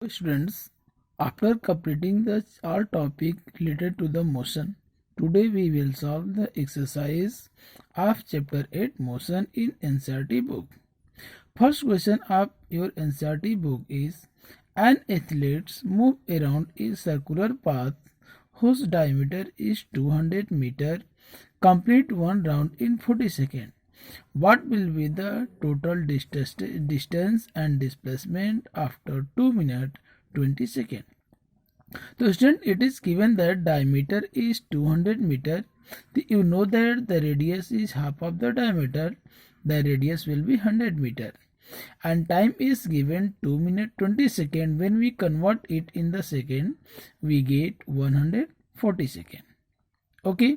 Students, after completing the all topic related to the motion, today we will solve the exercise of chapter 8 motion in NCERT book. First question of your NCERT book is: an athlete move around a circular path whose diameter is 200 meter, complete one round in 40 seconds. What will be the total distance and displacement after 2 minutes 20 seconds? So student, it is given that diameter is 200 meter. You know that the radius is half of the diameter. The radius will be 100 meter. And time is given 2 minutes 20 seconds. When we convert it in the second, we get 140 seconds. Okay.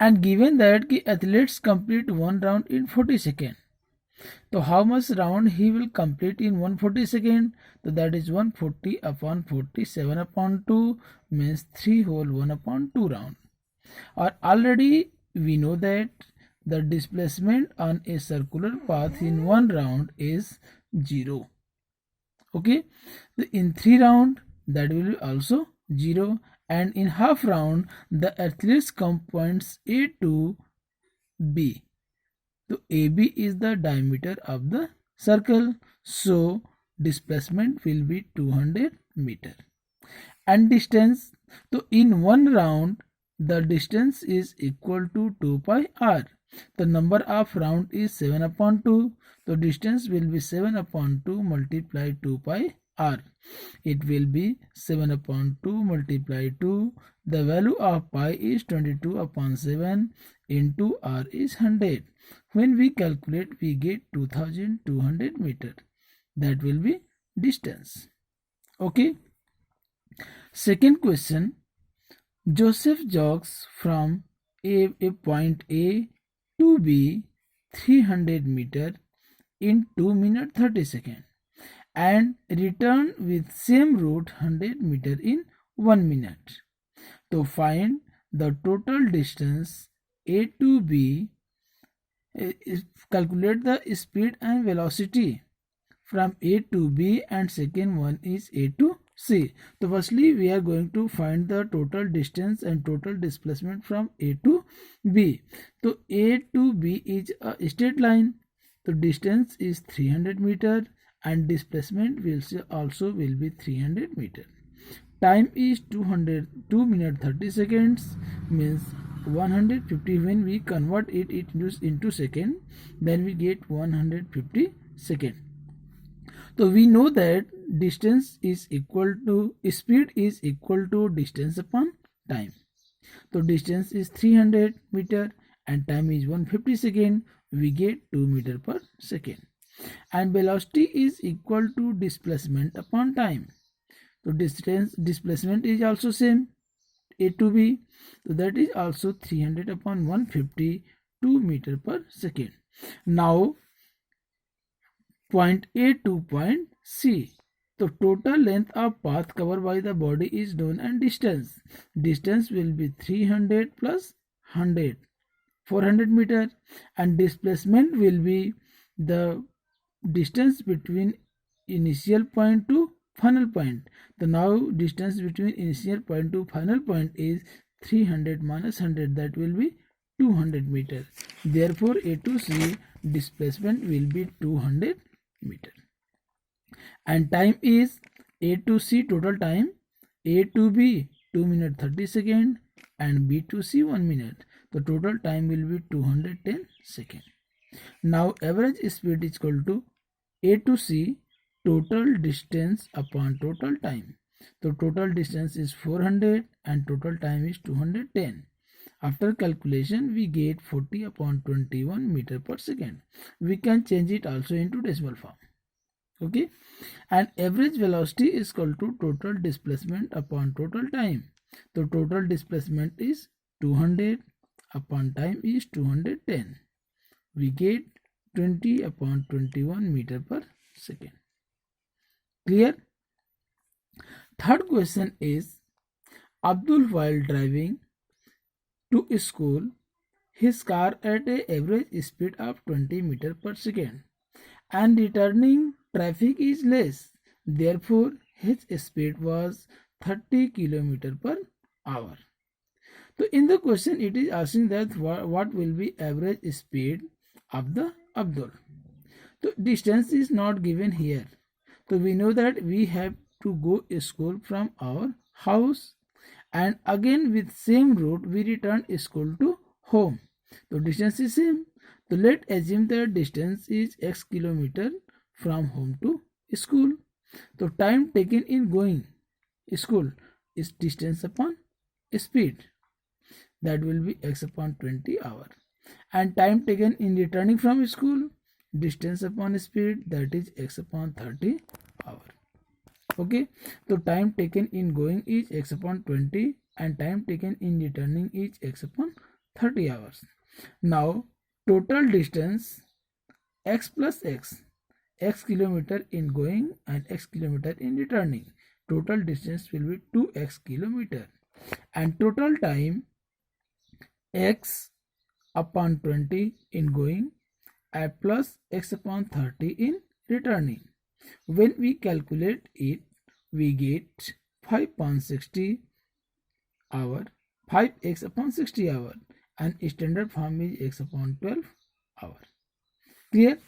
And given that the athletes complete one round in 40 seconds. So how much round he will complete in 140 seconds? So that is 140 upon 47 upon 2 means 3 whole 1 upon 2 round. Or already we know that the displacement on a circular path in one round is 0. Okay. So in 3 round that will be also 0, and in half round the athletes come points A to B. So AB is the diameter of the circle. So displacement will be 200 meter. And distance. So in one round the distance is equal to 2 pi r. The number of round is 7 upon 2. So distance will be 7 upon 2 multiplied 2 pi r. It will be 7 upon 2 multiplied 2. The value of pi is 22 upon 7 into r is 100. When we calculate, we get 2200 meter. That will be distance. Okay. Second question. Joseph jogs from a point A to B 300 meter in 2 minutes 30 seconds and return with same route 100 meter in 1 minute. To find the total distance A to B, calculate the speed and velocity from A to B, and second one is A to C. So firstly we are going to find the total distance and total displacement from A to B. So A to B is a straight line. So distance is 300 meter and displacement will also will be 300 meter. Time is 2 minutes 30 seconds means 150. When we convert it into second, then we get 150 second. So we know that distance is equal to speed is equal to distance upon time. So distance is 300 meter and time is 150 second. We get 2 meter per second. And velocity is equal to displacement upon time. So displacement is also same, A to B. So that is also 300 upon 150, 2 meter per second. Now point A to point C. The total length of path covered by the body is known, and distance. Distance will be 300 plus 100, 400 meter, and displacement will be the distance between initial point to final point. The now distance between initial point to final point is 300 minus 100, that will be 200 meter. Therefore A to C displacement will be 200 meter. And time is A to C total time, A to B 2 minutes 30 seconds and B to C 1 minute. The total time will be 210 seconds. Now average speed is equal to A to C total distance upon total time. The total distance is 400 and total time is 210. After calculation we get 40 upon 21 meter per second. We can change it also into decimal form. Okay. And average velocity is equal to total displacement upon total time. The total displacement is 200 upon time is 210. We get 20 upon 21 meter per second. Clear? Third question is: Abdul, while driving to school his car at an average speed of 20 meter per second and returning traffic is less Therefore, his speed was 30 km per hour. So in the question it is asking that what will be average speed of the Abdul. So distance is not given here. So we know that we have to go to school from our house, and again with same route we return school to home. So distance is same. So let assume that distance is x kilometer from home to school. So time taken in going school is distance upon speed, that will be x upon 20 hour, and time taken in returning from school, distance upon speed, that is x upon 30 hour. Okay, so time taken in going is x upon 20 and time taken in returning is x upon 30 hours. Now total distance x plus x kilometer in going and x kilometer in returning, total distance will be 2x kilometer, and total time x upon 20 in going and plus x upon 30 in returning. When we calculate it, we get 5 upon 60 hour, 5x upon 60 hour, and standard form is x upon 12 hour. Clear?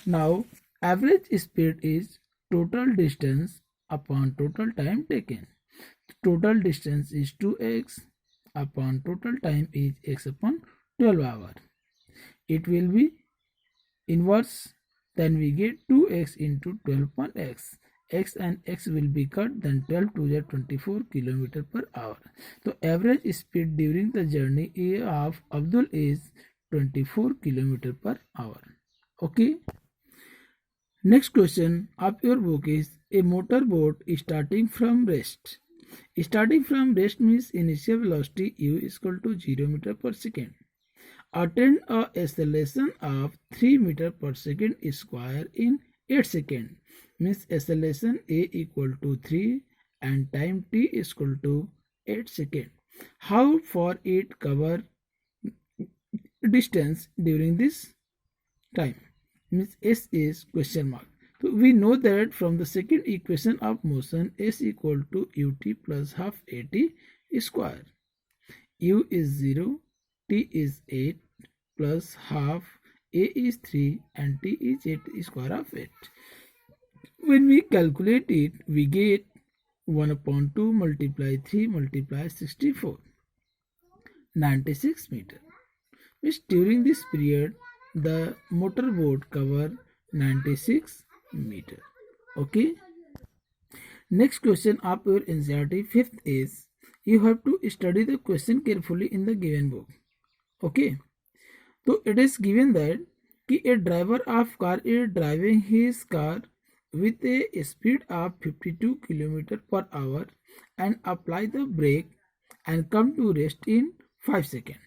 Now average speed is total distance upon total time taken. Total distance is 2x upon total time is x upon 12 hour. It will be inverse, then we get 2x into 12 upon x. X and x will be cut, then 12 to the 24 km per hour. So average speed during the journey of Abdul is 24 km per hour. Okay. Next question of your book is a motorboat starting from rest. Starting from rest means initial velocity u is equal to 0 meter per second. Attain a acceleration of 3 meter per second square in 8 seconds. Means acceleration a equal to 3 and time t is equal to 8 seconds. How far it cover distance during this time? Means s is question mark. So we know that from the second equation of motion, s equal to ut plus half at square. U is 0, t is 8 plus half, a is 3 and t is 8 square of 8. When we calculate it, we get 1 upon 2 multiply 3 multiply 64, 96 meter. Means during this period, the motorboat cover 96 meter. Okay. Next question of your NCERT fifth is, you have to study the question carefully in the given book. Okay. So it is given that a driver of car is driving his car with a speed of 52 km per hour and apply the brake and come to rest in 5 seconds.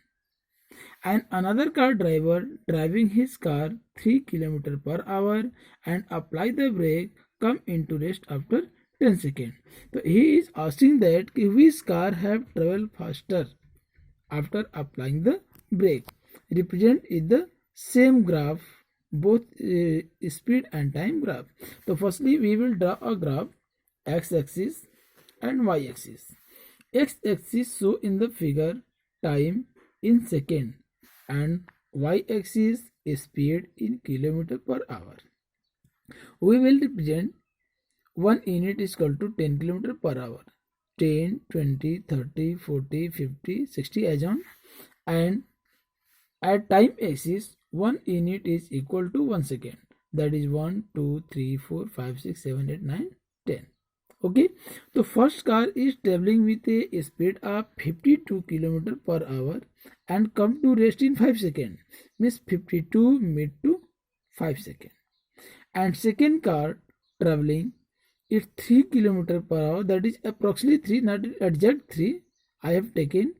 And another car driver driving his car 3 km per hour and apply the brake come into rest after 10 seconds. So he is asking that which car have traveled faster after applying the brake. Represent is the same graph, both speed and time graph. So firstly we will draw a graph, x-axis and y-axis. X-axis show in the figure time in second and y-axis speed in kilometer per hour. We will represent 1 unit is equal to 10 km per hour. 10, 20, 30, 40, 50, 60 as on, and at time axis 1 unit is equal to 1 second, that is 1, 2, 3, 4, 5, 6, 7, 8, 9, 10. Okay, so first car is traveling with a speed of 52 km per hour and come to rest in 5 seconds, means 52 mid to 5 seconds. And second car traveling is 3 km per hour, that is approximately 3, not exact 3 I have taken.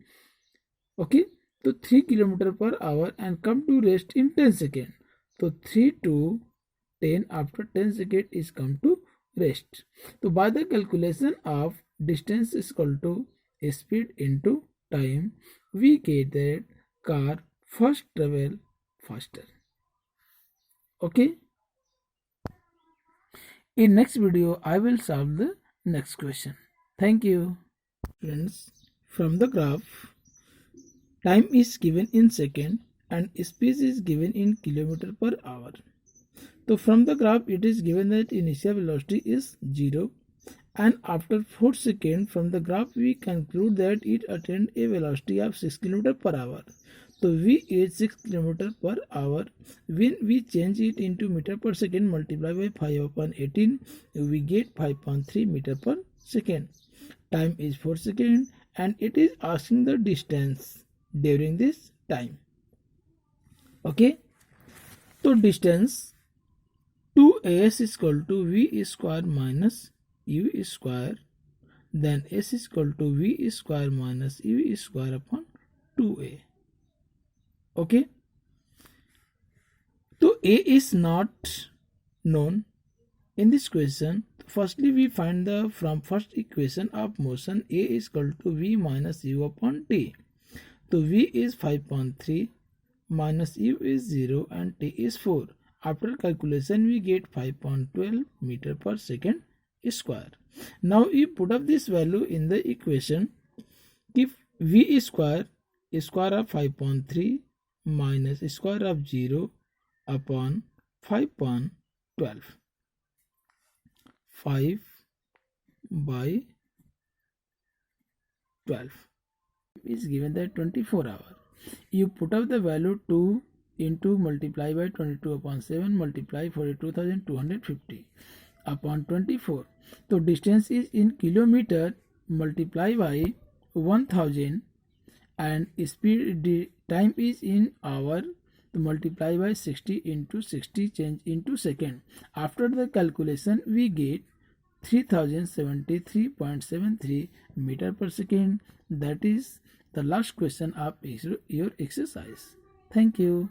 Okay, so 3 km per hour and come to rest in 10 seconds. So 3 to 10, after 10 seconds is come to rest. So by the calculation of distance is equal to speed into time, we get that car first travel faster. Okay. In next video, I will solve the next question. Thank you. Friends, from the graph, time is given in second and speed is given in kilometer per hour. So from the graph, it is given that initial velocity is 0, and after 4 seconds from the graph, we conclude that it attained a velocity of 6 km per hour. So v is 6 km per hour. When we change it into meter per second, multiply by 5 upon 18, we get 5.3 meter per second. Time is 4 seconds and it is asking the distance during this time. Okay, so distance 2as is equal to v square minus u square, then s is equal to v square minus u square upon 2a. Okay, so a is not known in this question. Firstly, we find the from first equation of motion, a is equal to v minus u upon t. So v is 5.3 minus u is 0 and t is 4. After calculation, we get 5.12 meter per second square. Now you put up this value in the equation. If v square of 5.3 minus square of 0 upon 5.12, 5 by 12 is given that 24 hours. You put up the value 2 into multiply by 22 upon 7 multiply 42,250 upon 24. So distance is in kilometer, multiply by 1000, and speed time is in hour, to multiply by 60 into 60 change into second. After the calculation, we get 3073.73 meter per second. That is the last question of your exercise. Thank you.